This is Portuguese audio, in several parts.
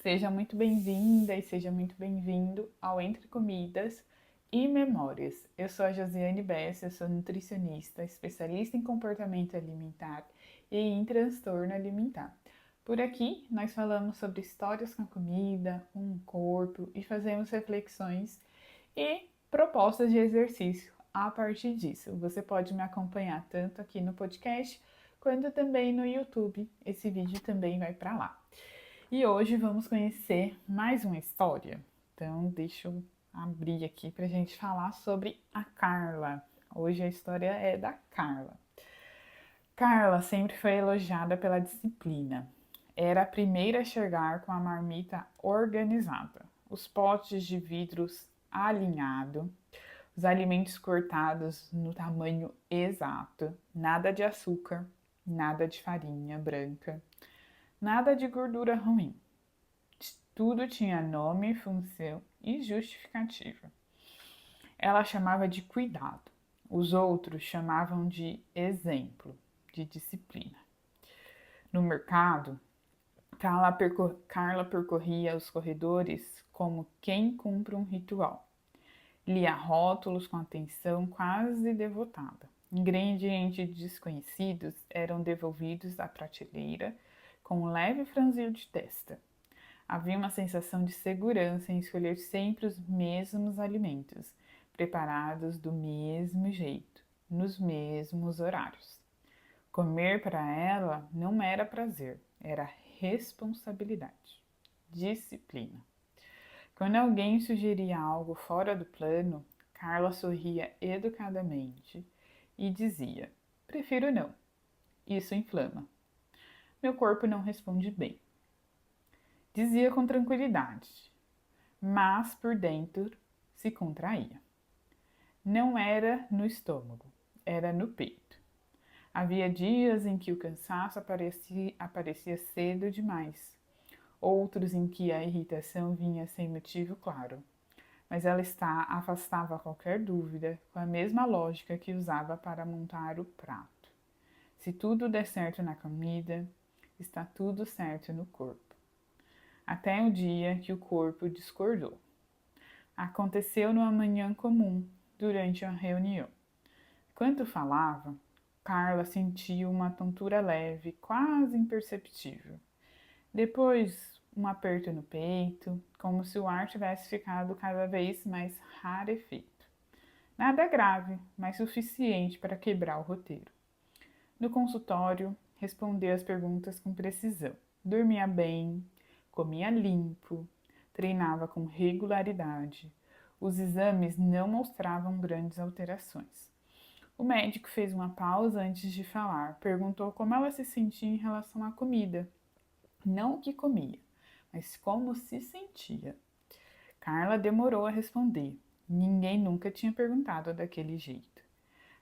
Seja muito bem-vinda e seja muito bem-vindo ao Entre Comidas e Memórias. Eu sou a Josiane Bessa, eu sou nutricionista, especialista em comportamento alimentar e em transtorno alimentar. Por aqui, nós falamos sobre histórias com a comida, com o corpo e fazemos reflexões e propostas de exercício a partir disso. Você pode me acompanhar tanto aqui no podcast quanto também no YouTube. Esse vídeo também vai para lá. E hoje vamos conhecer mais uma história. Então, deixa eu abrir aqui para a gente falar sobre a Carla. Hoje a história é da Carla. Carla sempre foi elogiada pela disciplina. Era a primeira a chegar com a marmita organizada, os potes de vidros alinhados, os alimentos cortados no tamanho exato, nada de açúcar, nada de farinha branca, nada de gordura ruim. Tudo tinha nome, função e justificativa. Ela chamava de cuidado. Os outros chamavam de exemplo, de disciplina. No mercado, Carla percorria os corredores como quem cumpre um ritual. Lia rótulos com atenção quase devotada. Ingredientes desconhecidos eram devolvidos à prateleira com um leve franzir de testa. Havia uma sensação de segurança em escolher sempre os mesmos alimentos, preparados do mesmo jeito, nos mesmos horários. Comer para ela não era prazer, era responsabilidade, disciplina. Quando alguém sugeria algo fora do plano, Carla sorria educadamente e dizia: prefiro não, isso inflama. Meu corpo não responde bem. Dizia com tranquilidade, mas por dentro se contraía. Não era no estômago, era no peito. Havia dias em que o cansaço aparecia cedo demais, outros em que a irritação vinha sem motivo claro, mas ela afastava qualquer dúvida com a mesma lógica que usava para montar o prato. Se tudo der certo na comida, está tudo certo no corpo. Até o dia que o corpo discordou. Aconteceu numa manhã comum, durante uma reunião. Enquanto falava, Carla sentiu uma tontura leve, quase imperceptível. Depois, um aperto no peito, como se o ar tivesse ficado cada vez mais rarefeito. Nada grave, mas suficiente para quebrar o roteiro. No consultório, respondeu as perguntas com precisão. Dormia bem, comia limpo, treinava com regularidade. Os exames não mostravam grandes alterações. O médico fez uma pausa antes de falar, perguntou como ela se sentia em relação à comida. Não o que comia, mas como se sentia. Carla demorou a responder. Ninguém nunca tinha perguntado daquele jeito.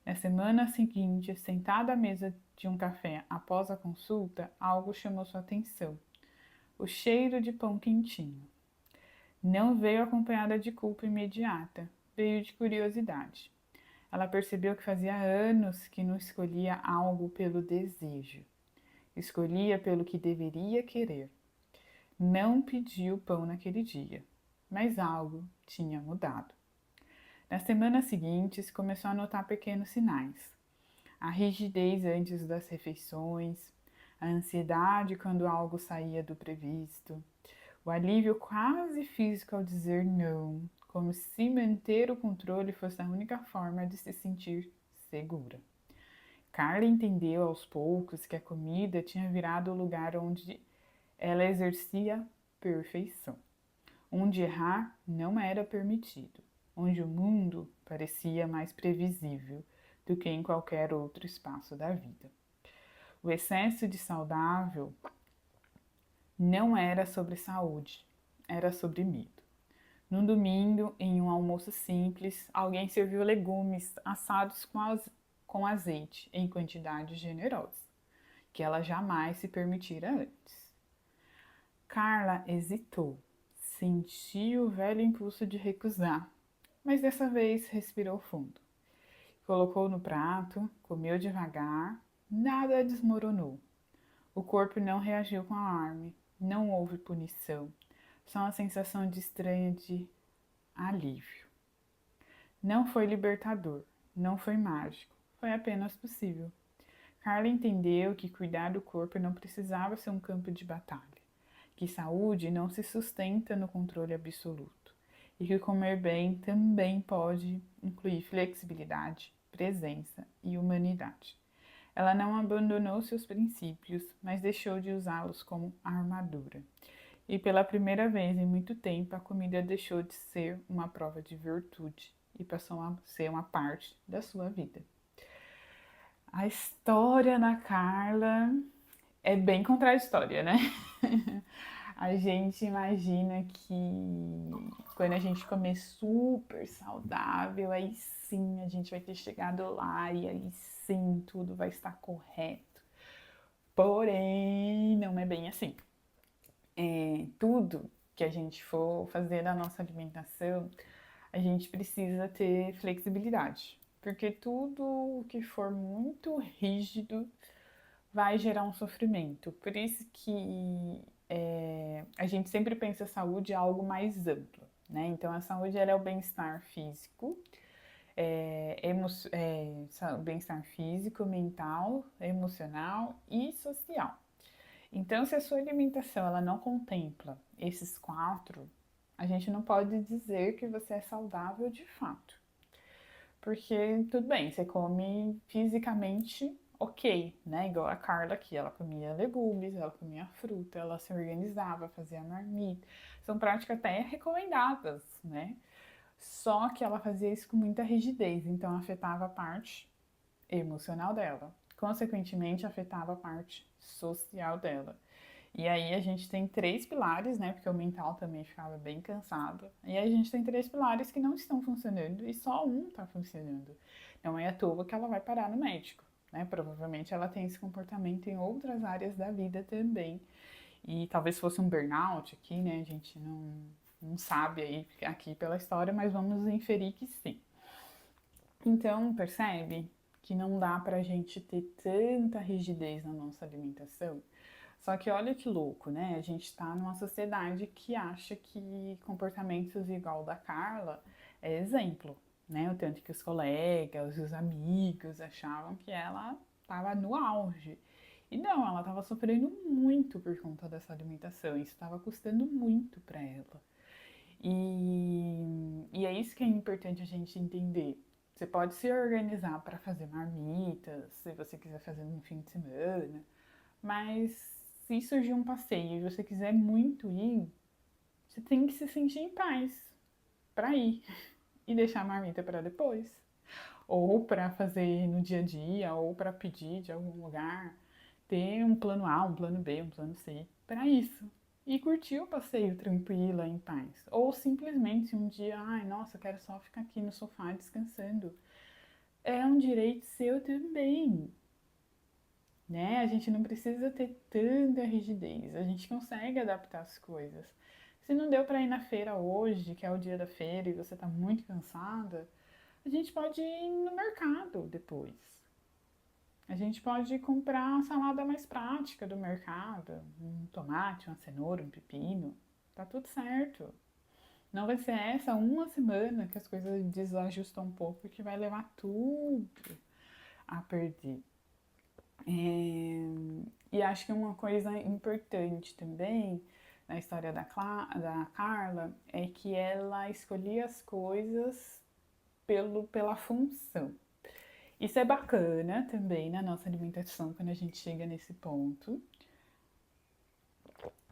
Na semana seguinte, sentada à mesa de um café após a consulta, algo chamou sua atenção. O cheiro de pão quentinho. Não veio acompanhada de culpa imediata, veio de curiosidade. Ela percebeu que fazia anos que não escolhia algo pelo desejo. Escolhia pelo que deveria querer. Não pediu pão naquele dia, mas algo tinha mudado. Nas semanas seguintes, começou a notar pequenos sinais. A rigidez antes das refeições, a ansiedade quando algo saía do previsto, o alívio quase físico ao dizer não, como se manter o controle fosse a única forma de se sentir segura. Carla entendeu aos poucos que a comida tinha virado o lugar onde ela exercia perfeição, onde errar não era permitido, onde o mundo parecia mais previsível do que em qualquer outro espaço da vida. O excesso de saudável não era sobre saúde, era sobre medo. Num domingo, em um almoço simples, alguém serviu legumes assados com azeite em quantidade generosa, que ela jamais se permitira antes. Carla hesitou, sentiu o velho impulso de recusar, mas dessa vez respirou fundo. Colocou no prato, comeu devagar, nada desmoronou. O corpo não reagiu com alarme, não houve punição, só uma sensação de estranha de alívio. Não foi libertador, não foi mágico, foi apenas possível. Carla entendeu que cuidar do corpo não precisava ser um campo de batalha, que saúde não se sustenta no controle absoluto e que comer bem também pode incluir flexibilidade, presença e humanidade. Ela não abandonou seus princípios, mas deixou de usá-los como armadura. E pela primeira vez em muito tempo, a comida deixou de ser uma prova de virtude e passou a ser uma parte da sua vida. A história da Carla é bem contraditória, né? A gente imagina que quando a gente comer super saudável, aí sim a gente vai ter chegado lá e aí sim tudo vai estar correto. Porém, não é bem assim. Tudo que a gente for fazer na nossa alimentação, a gente precisa ter flexibilidade. Porque tudo que for muito rígido vai gerar um sofrimento. Por isso que a gente sempre pensa a saúde algo mais amplo, né? Então a saúde ela é o bem-estar físico, bem-estar físico, mental, emocional e social. Então, se a sua alimentação ela não contempla esses quatro, a gente não pode dizer que você é saudável de fato. Porque tudo bem, você come fisicamente ok, né? Igual a Carla aqui, ela comia legumes, ela comia fruta, ela se organizava, fazia marmita. São práticas até recomendadas, né? Só que ela fazia isso com muita rigidez, então afetava a parte emocional dela. Consequentemente, afetava a parte social dela. E aí a gente tem três pilares, né? Porque o mental também ficava bem cansado. E aí a gente tem três pilares que não estão funcionando e só um está funcionando. Não é à toa que ela vai parar no médico, né? Provavelmente ela tem esse comportamento em outras áreas da vida também. E talvez fosse um burnout aqui, né? A gente não sabe aí aqui pela história, mas vamos inferir que sim. Então, percebe que não dá pra gente ter tanta rigidez na nossa alimentação? Só que olha que louco, né? A gente tá numa sociedade que acha que comportamentos igual o da Carla é exemplo, né? O tanto que os colegas, os amigos achavam que ela estava no auge. E não, ela estava sofrendo muito por conta dessa alimentação. Isso estava custando muito para ela. E é isso que é importante a gente entender. Você pode se organizar para fazer marmitas, se você quiser fazer no fim de semana, mas se surgir um passeio e você quiser muito ir, você tem que se sentir em paz para ir e deixar a marmita para depois, ou para fazer no dia a dia, ou para pedir de algum lugar, ter um plano A, um plano B, um plano C para isso. E curtir o passeio tranquila, em paz. Ou simplesmente um dia, ai, nossa, quero só ficar aqui no sofá descansando. É um direito seu também, né? A gente não precisa ter tanta rigidez, a gente consegue adaptar as coisas. Se não deu para ir na feira hoje, que é o dia da feira, e você está muito cansada, a gente pode ir no mercado depois. A gente pode comprar a salada mais prática do mercado, um tomate, uma cenoura, um pepino. Tá tudo certo. Não vai ser essa uma semana que as coisas desajustam um pouco e que vai levar tudo a perder. E acho que uma coisa importante também na história da Carla é que ela escolhia as coisas pela função. Isso é bacana também na nossa alimentação quando a gente chega nesse ponto.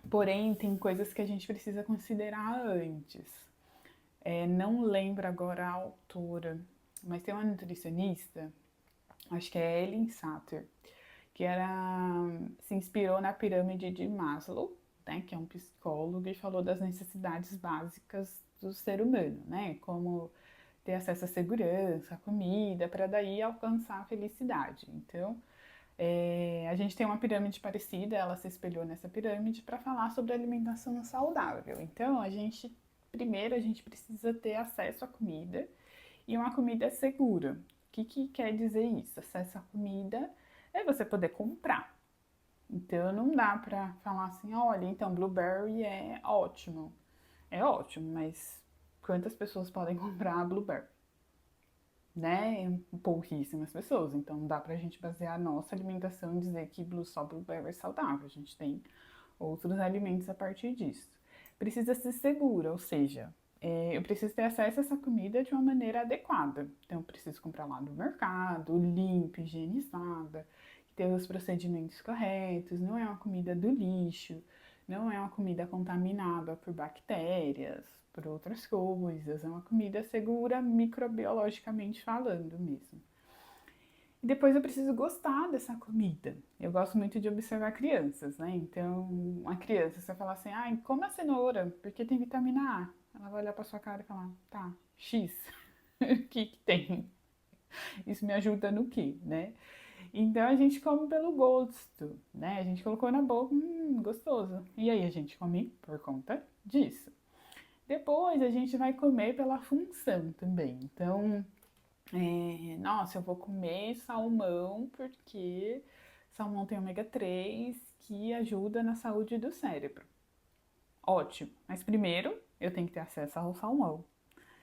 Porém, tem coisas que a gente precisa considerar antes. Não lembro agora a autora, mas tem uma nutricionista, acho que é Ellen Satter, que se inspirou na pirâmide de Maslow, né, que é um psicólogo, e falou das necessidades básicas do ser humano, né, como ter acesso à segurança, à comida, para daí alcançar a felicidade. Então, a gente tem uma pirâmide parecida, ela se espelhou nessa pirâmide para falar sobre alimentação saudável. Então, primeiro a gente precisa ter acesso à comida e uma comida segura. O que quer dizer isso? Acesso à comida é você poder comprar. Então não dá pra falar assim, olha, então blueberry é ótimo. É ótimo, mas quantas pessoas podem comprar blueberry? Né? Pouquíssimas pessoas. Então não dá pra gente basear a nossa alimentação e dizer que só blueberry é saudável. A gente tem outros alimentos a partir disso. Precisa ser segura, ou seja, eu preciso ter acesso a essa comida de uma maneira adequada. Então, eu preciso comprar lá no mercado, limpa, higienizada, ter os procedimentos corretos, não é uma comida do lixo, não é uma comida contaminada por bactérias, por outras coisas, é uma comida segura microbiologicamente falando mesmo. E depois eu preciso gostar dessa comida. Eu gosto muito de observar crianças, né? Então, uma criança, você fala assim, ah, coma a cenoura, porque tem vitamina A. Ela vai olhar pra sua cara e falar, tá, X, o que tem? Isso me ajuda no quê, né? Então a gente come pelo gosto, né? A gente colocou na boca, gostoso. E aí a gente come por conta disso. Depois a gente vai comer pela função também. Então, nossa, eu vou comer salmão porque salmão tem ômega 3 que ajuda na saúde do cérebro. Ótimo, mas primeiro eu tenho que ter acesso ao salmão.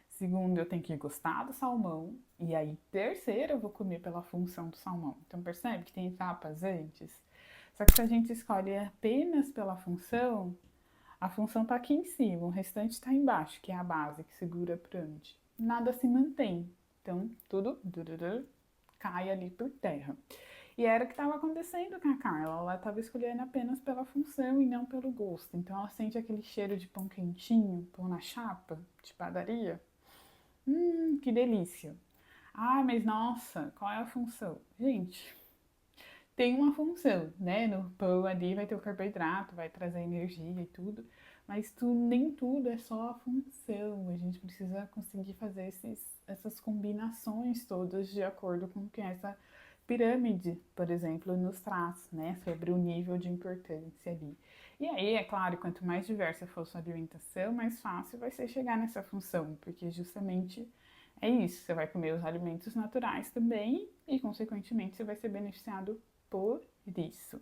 Segundo, eu tenho que gostar do salmão. E aí, terceiro, eu vou comer pela função do salmão. Então, percebe que tem etapas antes? Só que se a gente escolhe apenas pela função, a função está aqui em cima, o restante está embaixo, que é a base que segura a pirâmide. Nada se mantém. Então, tudo cai ali por terra. E era o que estava acontecendo com a Carla. Ela estava escolhendo apenas pela função e não pelo gosto. Então, ela sente aquele cheiro de pão quentinho, pão na chapa, de padaria. Que delícia. Ah, mas nossa, qual é a função? Gente, tem uma função, né? No pão ali vai ter o carboidrato, vai trazer energia e tudo, mas nem tudo é só a função. A gente precisa conseguir fazer essas combinações todas de acordo com o que essa pirâmide, por exemplo, nos traz, né? Sobre o nível de importância ali. E aí, é claro, quanto mais diversa for sua alimentação, mais fácil vai ser chegar nessa função, porque justamente é isso, você vai comer os alimentos naturais também e, consequentemente, você vai ser beneficiado por isso.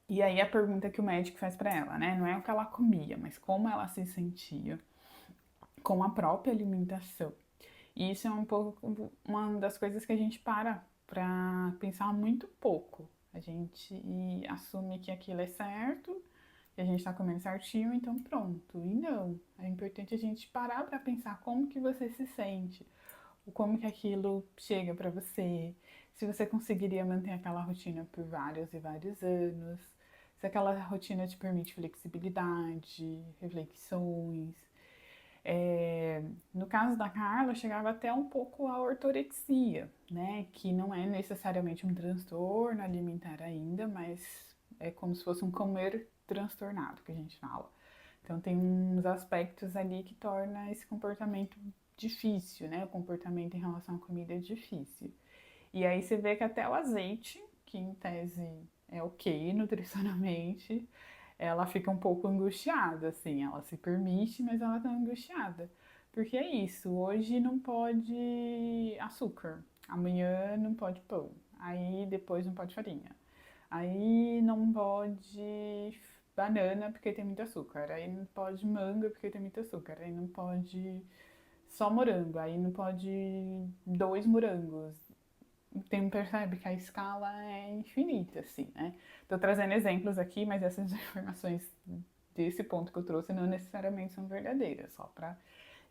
E aí a pergunta que o médico faz para ela, né? Não é o que ela comia, mas como ela se sentia com a própria alimentação. E isso é um pouco uma das coisas que a gente para pensar muito pouco. A gente assume que aquilo é certo, que a gente está comendo certinho, então pronto. E não, é importante a gente parar para pensar como que você se sente, como que aquilo chega para você, se você conseguiria manter aquela rotina por vários e vários anos, se aquela rotina te permite flexibilidade, reflexões. No caso da Carla, chegava até um pouco a ortorexia, né? Que não é necessariamente um transtorno alimentar ainda, mas é como se fosse um comer transtornado que a gente fala. Então tem uns aspectos ali que torna esse comportamento difícil, né? O comportamento em relação à comida é difícil. E aí você vê que até o azeite, que em tese é ok nutricionalmente, ela fica um pouco angustiada, assim, ela se permite, mas ela tá angustiada. Porque é isso, hoje não pode açúcar, amanhã não pode pão, aí depois não pode farinha, aí não pode banana porque tem muito açúcar, aí não pode manga porque tem muito açúcar, aí não pode só morango, aí não pode dois morangos. Tem, percebe que a escala é infinita, assim, né? Tô trazendo exemplos aqui, mas essas informações desse ponto que eu trouxe não necessariamente são verdadeiras, só para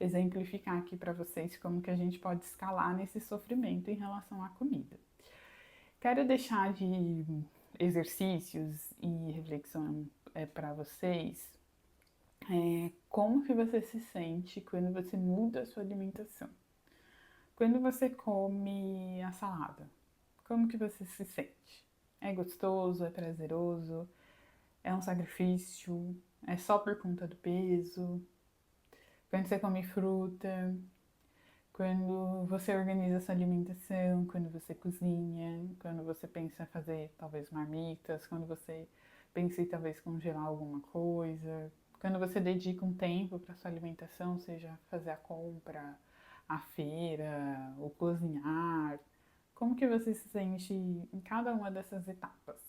exemplificar aqui para vocês como que a gente pode escalar nesse sofrimento em relação à comida. Quero deixar de exercícios e reflexão para vocês como que você se sente quando você muda a sua alimentação. Quando você come a salada, como que você se sente? É gostoso? É prazeroso? É um sacrifício? É só por conta do peso? Quando você come fruta? Quando você organiza sua alimentação? Quando você cozinha? Quando você pensa em fazer talvez marmitas? Quando você pensa em talvez congelar alguma coisa? Quando você dedica um tempo para sua alimentação, seja fazer a compra, a feira, ou cozinhar, Como que você se sente em cada uma dessas etapas?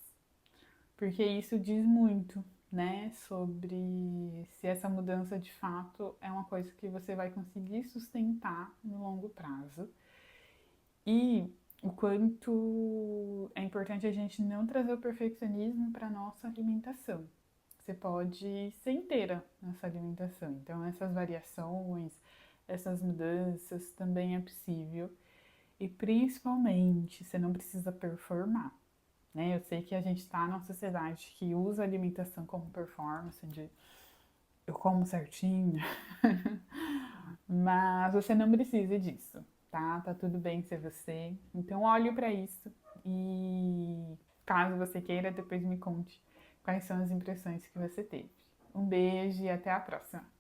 Porque isso diz muito, né, sobre se essa mudança de fato é uma coisa que você vai conseguir sustentar no longo prazo e o quanto é importante a gente não trazer o perfeccionismo para nossa alimentação. Você pode ser inteira nessa alimentação, então essas variações, essas mudanças também é possível e principalmente você não precisa performar, né? Eu sei que a gente está numa sociedade que usa a alimentação como performance, de eu como certinho, mas você não precisa disso, tá? Tá tudo bem ser você. Então olhe para isso e caso você queira, depois me conte quais são as impressões que você teve. Um beijo e até a próxima.